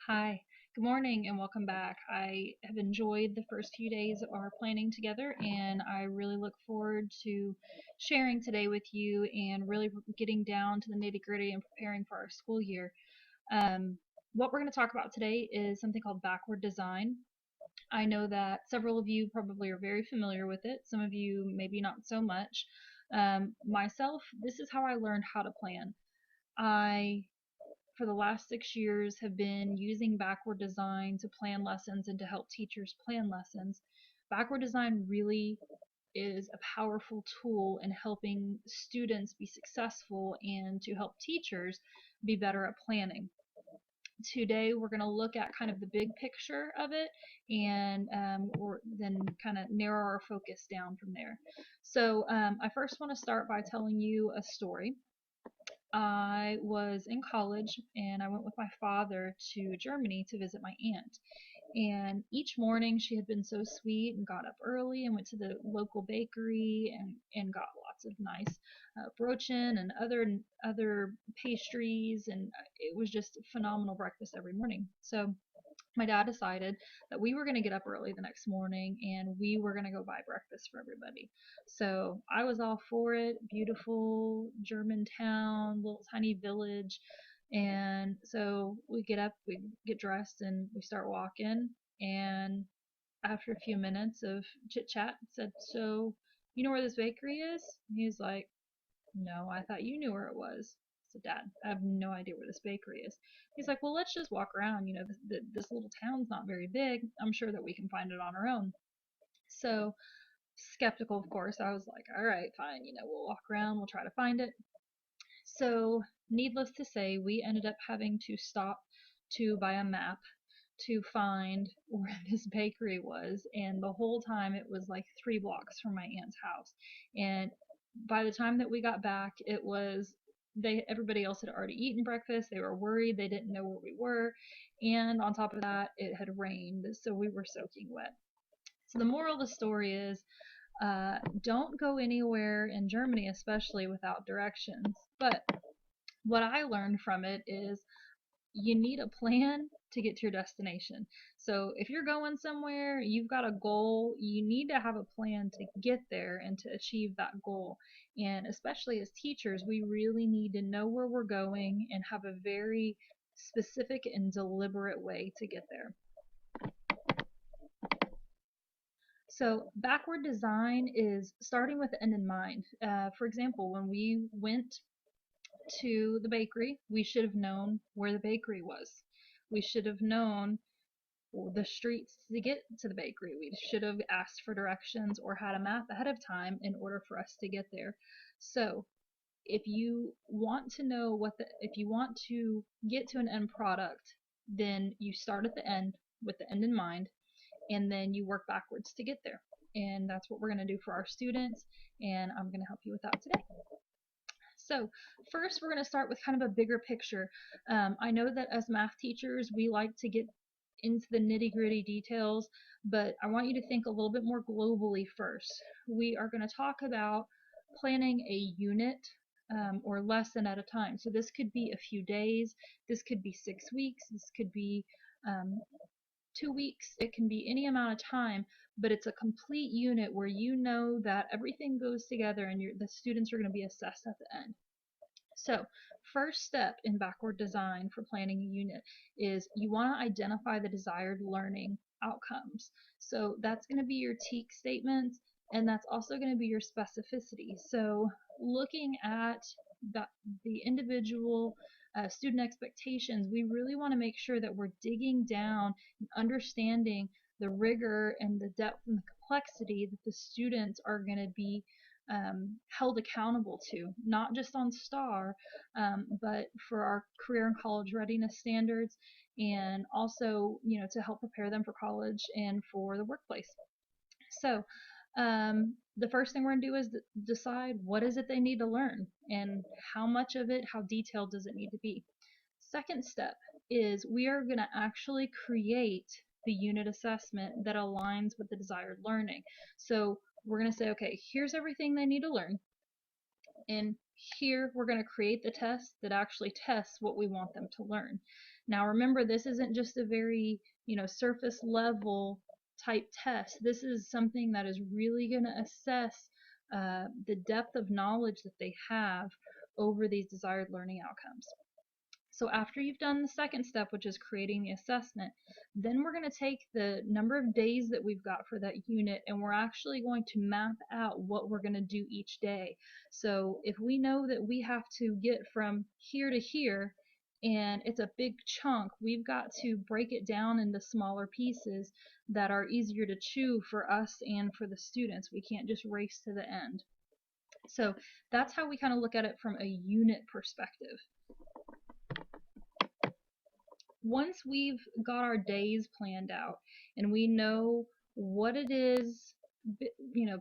Hi, good morning, and welcome back. I have enjoyed the first few days of our planning together, and I really look forward to sharing today with you and really getting down to the nitty gritty and preparing for our school year. Um, what we're going to talk about today is something called backward design. I know that several of you probably are very familiar with it, some of you maybe not so much. Myself, this is how I learned how to plan. I for the last 6 years have been using backward design to plan lessons and to help teachers plan lessons. Backward design really is a powerful tool in helping students be successful and to help teachers be better at planning. Today we're going to look at kind of the big picture of it and or then kind of narrow our focus down from there. So I first want to start by telling you a story. I was in college and I went with my father to Germany to visit my aunt. And each morning she had been so sweet and got up early and went to the local bakery and got lots of nice brötchen and other pastries, and it was just a phenomenal breakfast every morning. So my dad decided that we were going to get up early the next morning and we were going to go buy breakfast for everybody. So I was all for it. Beautiful German town, little tiny village. And so we get up, we get dressed, and we start walking. And after a few minutes of chit chat, said, "So, you know where this bakery is?" And he's like, "No, I thought you knew where it was." I said, "Dad, I have no idea where this bakery is." He's like, "Well, let's just walk around. You know, this little town's not very big. I'm sure that we can find it on our own." So, skeptical, of course, I was like, "All right, fine. We'll walk around. We'll try to find it." So, needless to say, we ended up having to stop to buy a map to find where this bakery was, and the whole time it was like 3 blocks from my aunt's house. And by the time that we got back, it was they everybody else had already eaten breakfast. They were worried, they didn't know where we were, and on top of that, it had rained, so we were soaking wet. So the moral of the story is, don't go anywhere in Germany, especially without directions. But what I learned from it is you need a plan to get to your destination. So if you're going somewhere, you've got a goal, you need to have a plan to get there and to achieve that goal. And especially as teachers, we really need to know where we're going and have a very specific and deliberate way to get there. So backward design is starting with the end in mind. For example, when we went to the bakery, we should have known where the bakery was. We should have known the streets to get to the bakery. We should have asked for directions or had a map ahead of time in order for us to get there. So if you want to know if you want to get to an end product, then you start at the end with the end in mind, and then you work backwards to get there. And that's what we're going to do for our students, and I'm going to help you with that today. So first we're going to start with kind of a bigger picture. I know that as math teachers we like to get into the nitty-gritty details, but I want you to think a little bit more globally first. We are going to talk about planning a unit or lesson at a time. So this could be a few days, this could be 6 weeks, this could be 2 weeks, it can be any amount of time, but it's a complete unit where you know that everything goes together and the students are going to be assessed at the end. So first step in backward design for planning a unit is you want to identify the desired learning outcomes. So that's going to be your TEAC statements, and that's also going to be your specificity. So looking at the individual student expectations, we really want to make sure that we're digging down and understanding the rigor and the depth and the complexity that the students are going to be held accountable to, not just on STAR, but for our career and college readiness standards, and also, to help prepare them for college and for the workplace. So the first thing we're going to do is decide what is it they need to learn and how much of it, how detailed does it need to be. Second step is we are going to actually create the unit assessment that aligns with the desired learning. So we're going to say, okay, here's everything they need to learn, and here we're going to create the test that actually tests what we want them to learn. Now remember, this isn't just a very, surface level type test. This is something that is really going to assess the depth of knowledge that they have over these desired learning outcomes. So after you've done the second step, which is creating the assessment, then we're going to take the number of days that we've got for that unit, and we're actually going to map out what we're going to do each day. So if we know that we have to get from here to here, and it's a big chunk, we've got to break it down into smaller pieces that are easier to chew for us and for the students. We can't just race to the end. So that's how we kind of look at it from a unit perspective. Once we've got our days planned out and we know what it is,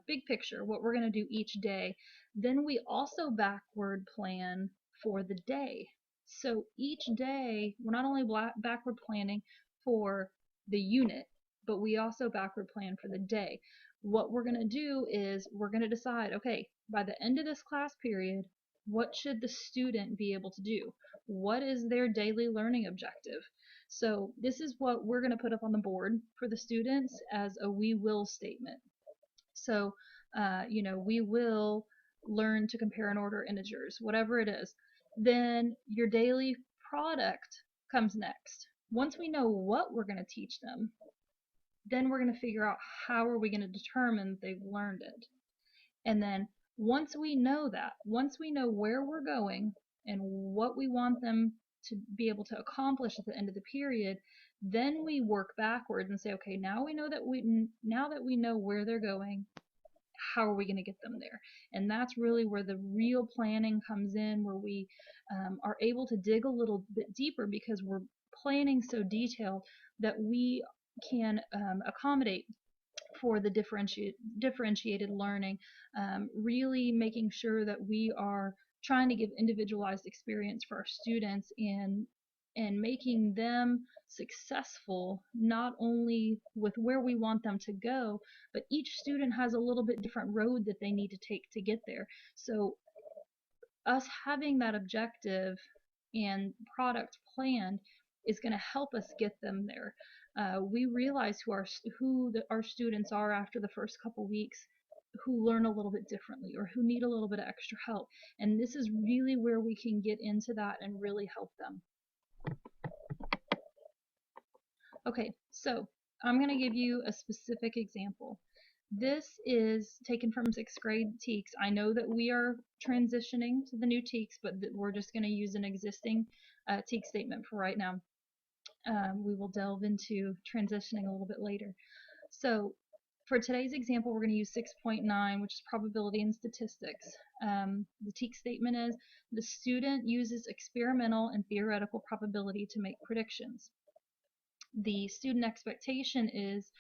big picture, what we're going to do each day, then we also backward plan for the day. So each day, we're not only backward planning for the unit, but we also backward plan for the day. What we're going to do is we're going to decide, okay, by the end of this class period, what should the student be able to do? What is their daily learning objective? So this is what we're going to put up on the board for the students as a we will statement. So, we will learn to compare and order integers, whatever it is. Then your daily product comes next. Once we know what we're going to teach them, then we're going to figure out how are we going to determine they've learned it. And then once we know that, once we know where we're going and what we want them to be able to accomplish at the end of the period, then we work backwards and say, okay, now that we know where they're going, how are we going to get them there? And that's really where the real planning comes in, where we are able to dig a little bit deeper because we're planning so detailed that we can accommodate for the differentiated learning, really making sure that we are trying to give individualized experience for our students and making them successful not only with where we want them to go, but each student has a little bit different road that they need to take to get there. So us having that objective and product planned is going to help us get them there. We realize who our students are after the first couple weeks, who learn a little bit differently or who need a little bit of extra help, and this is really where we can get into that and really help them. Okay, so I'm going to give you a specific example. This is taken from 6th grade TEKS. I know that we are transitioning to the new TEKS, but we're just going to use an existing TEKS statement for right now. We will delve into transitioning a little bit later. So for today's example, we're going to use 6.9, which is probability and statistics. The TEKS statement is, the student uses experimental and theoretical probability to make predictions. The student expectation is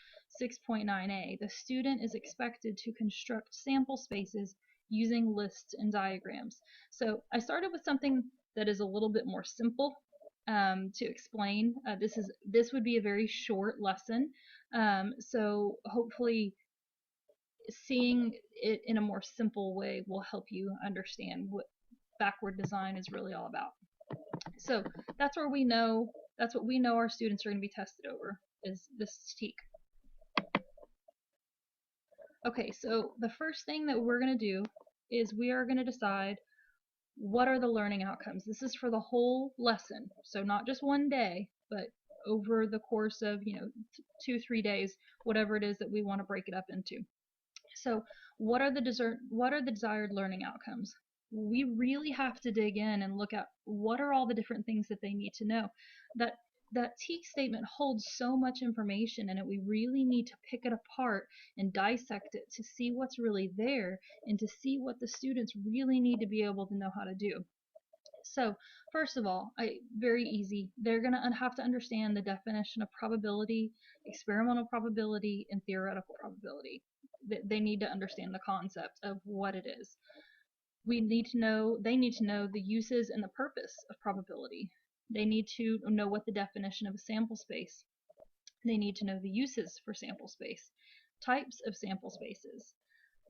6.9a. The student is expected to construct sample spaces using lists and diagrams. So I started with something that is a little bit more simple to explain. This would be a very short lesson. So hopefully seeing it in a more simple way will help you understand what backward design is really all about. So that's what we know our students are going to be tested over, is this TEK. Okay, so the first thing that we're going to do is we are going to decide what are the learning outcomes. This is for the whole lesson, so not just one day, but over the course of 2-3 days, whatever it is that we want to break it up into. So what are the desired learning outcomes? We really have to dig in and look at what are all the different things that they need to know. That TEKS statement holds so much information in it. We really need to pick it apart and dissect it to see what's really there and to see what the students really need to be able to know how to do. So first of all, very easy. They're going to have to understand the definition of probability, experimental probability, and theoretical probability. They need to understand the concept of what it is. They need to know the uses and the purpose of probability. They need to know what the definition of a sample space. They need to know the uses for sample space, types of sample spaces.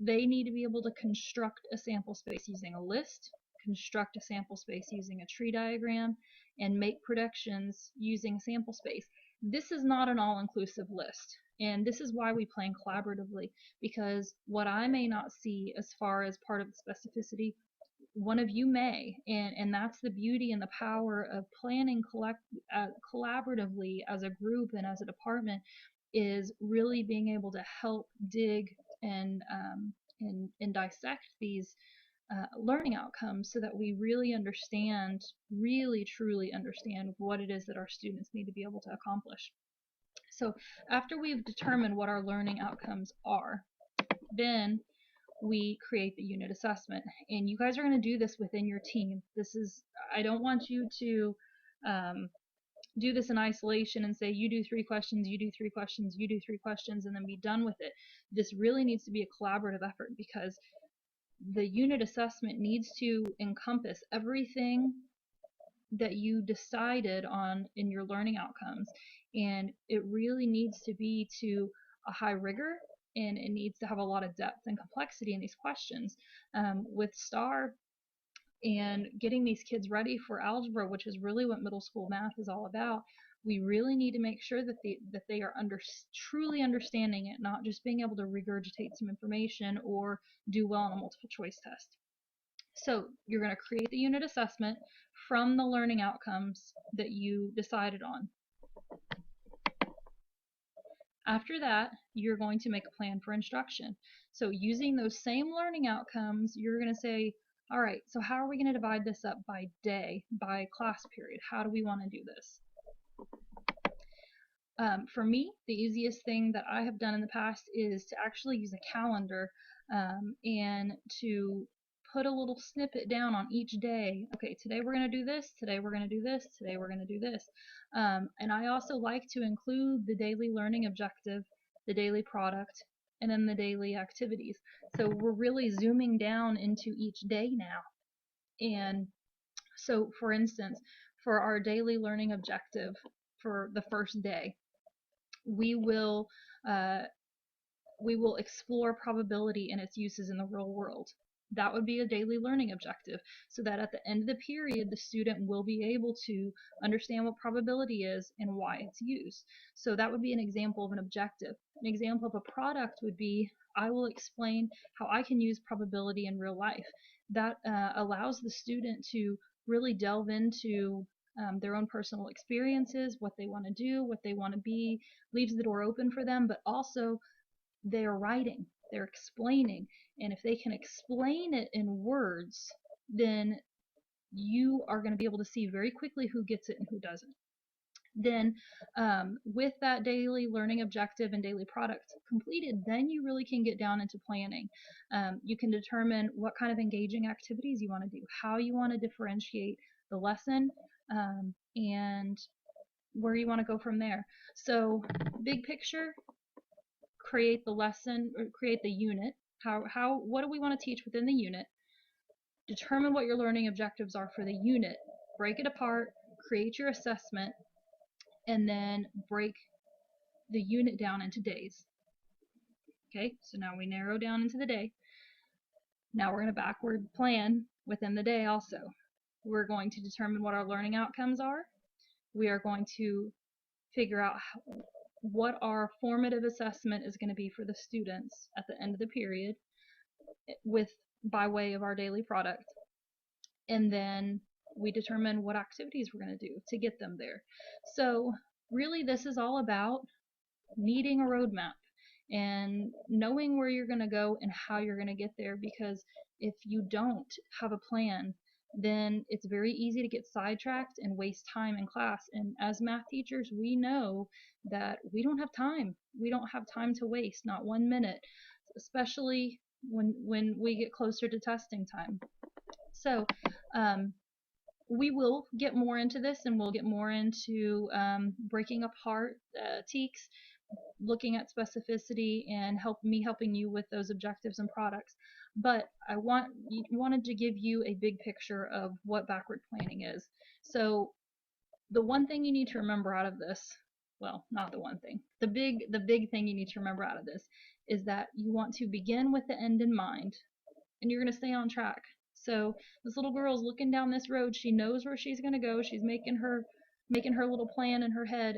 They need to be able to construct a sample space using a list, construct a sample space using a tree diagram, and make predictions using sample space. This is not an all-inclusive list, and this is why we plan collaboratively, because what I may not see as far as part of the specificity, one of you may, and that's the beauty and the power of planning collaboratively as a group and as a department, is really being able to help dig and and dissect these learning outcomes so that we really understand, really truly understand what it is that our students need to be able to accomplish. So after we've determined what our learning outcomes are, then we create the unit assessment. And you guys are going to do this within your team. This is, I don't want you to do this in isolation and say, you do 3 questions, you do 3 questions, you do 3 questions, and then be done with it. This really needs to be a collaborative effort, because the unit assessment needs to encompass everything that you decided on in your learning outcomes, and it really needs to be to a high rigor, and it needs to have a lot of depth and complexity in these questions. With STAR and getting these kids ready for algebra, which is really what middle school math is all about, we really need to make sure that they are truly understanding it, not just being able to regurgitate some information or do well on a multiple choice test. So you're going to create the unit assessment from the learning outcomes that you decided on. After that, you're going to make a plan for instruction. So using those same learning outcomes, you're going to say, all right, so how are we going to divide this up by day, by class period? How do we want to do this? For me, the easiest thing that I have done in the past is to actually use a calendar and to put a little snippet down on each day. Okay, today we're going to do this, today we're going to do this, today we're going to do this. And I also like to include the daily learning objective, the daily product, and then the daily activities. So we're really zooming down into each day now. And so, for instance, for our daily learning objective for the first day, we will explore probability and its uses in the real world. That would be a daily learning objective, so that at the end of the period, the student will be able to understand what probability is and why it's used. So that would be an example of an objective. An example of a product would be, I will explain how I can use probability in real life. That allows the student to really delve into their own personal experiences, what they want to do, what they want to be, leaves the door open for them, but also they're writing, they're explaining, and if they can explain it in words, then you are going to be able to see very quickly who gets it and who doesn't. Then with that daily learning objective and daily product completed, then you really can get down into planning. You can determine what kind of engaging activities you want to do, how you want to differentiate the lesson, and where you want to go from there. So big picture, create the lesson, or create the unit. What do we want to teach within the unit? Determine what your learning objectives are for the unit. Break it apart, create your assessment, and then break the unit down into days. Okay, so now we narrow down into the day. Now we're going to backward plan within the day also. We're going to determine what our learning outcomes are. We are going to figure out what our formative assessment is going to be for the students at the end of the period by way of our daily product. And then we determine what activities we're going to do to get them there. So really this is all about needing a roadmap and knowing where you're going to go and how you're going to get there, because if you don't have a plan, then it's very easy to get sidetracked and waste time in class. And as math teachers, we know that we don't have time. We don't have time to waste, not 1 minute, especially when we get closer to testing time. So we will get more into this, and we'll get more into breaking apart TEKS, looking at specificity, and helping you with those objectives and products. But I wanted to give you a big picture of what backward planning is. So the one thing you need to remember out of this, well, not the one thing, the big thing you need to remember out of this is that you want to begin with the end in mind, and you're going to stay on track. So this little girl's looking down this road. She knows where she's going to go. She's making her little plan in her head,